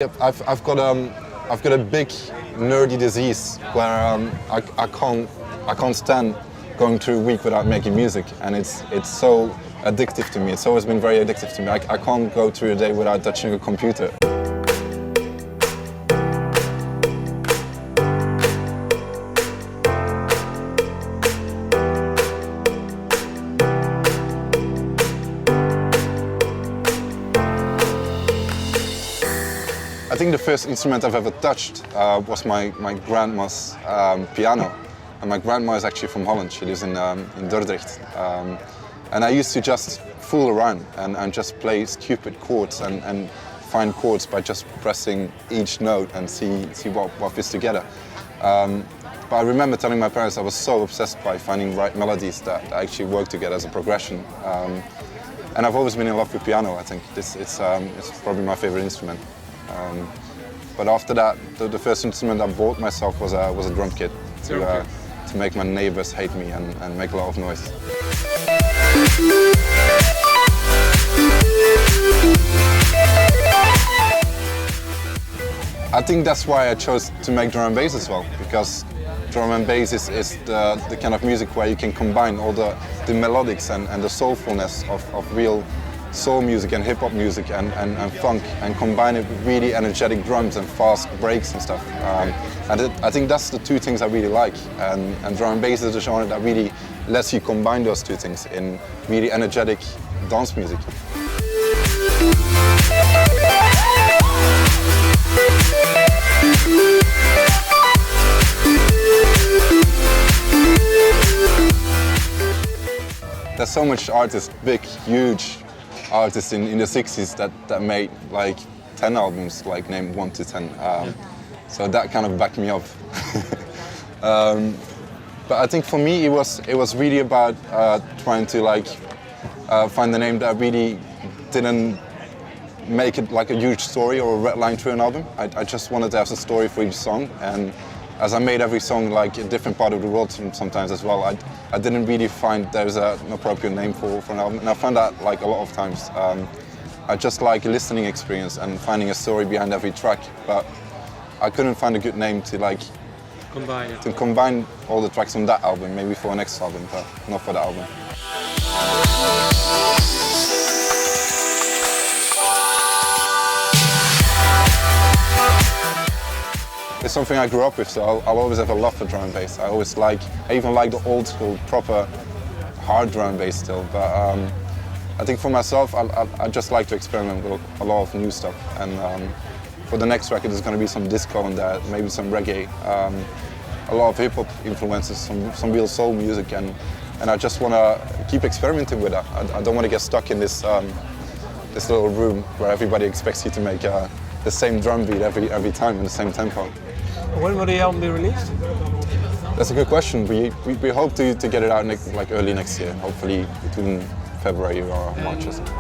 Yep, I've got a big nerdy disease where I can't stand going through a week without making music, and it's so addictive to me. It's always been very addictive to me. I can't go through a day without touching a computer. I think the first instrument I've ever touched was my grandma's piano. And my grandma is actually from Holland. She lives in Dordrecht. And I used to just fool around and just play stupid chords and find chords by just pressing each note and see what fits together. But I remember telling my parents I was so obsessed by finding right melodies that actually work together as a progression. And I've always been in love with piano. I think it's probably my favorite instrument. But after that, the first instrument I bought myself was a drum kit to make my neighbors hate me and make a lot of noise. I think that's why I chose to make drum and bass as well, because drum and bass is the kind of music where you can combine all the melodics and the soulfulness of real soul music and hip-hop music and funk, and combine it with really energetic drums and fast breaks and stuff. And I think that's the two things I really like, and drum and bass is a genre that really lets you combine those two things in really energetic dance music. There's so much artists, big, huge artists in the 60s that made like 10 albums, like name 1 to 10. So that kind of backed me up. But I think for me it was really about trying to find the name that really didn't make it like a huge story or a red line through an album. I just wanted to have a story for each song, and as I made every song like a different part of the world sometimes as well, I didn't really find there was an appropriate name for an album, and I found that like a lot of times. I just like a listening experience and finding a story behind every track, but I couldn't find a good name to combine all the tracks on that album, maybe for a next album, but not for that album. It's something I grew up with, so I'll always have a love for drum and bass. I even like the old school, proper, hard drum and bass still. But I think for myself, I just like to experiment with a lot of new stuff. And for the next record, there's going to be some disco on there, maybe some reggae, a lot of hip-hop influences, some real soul music, and I just want to keep experimenting with that. I don't want to get stuck in this little room where everybody expects you to make the same drum beat every time in the same tempo. When will the album be released? That's a good question. We hope to get it out early next year, hopefully between February or March or something.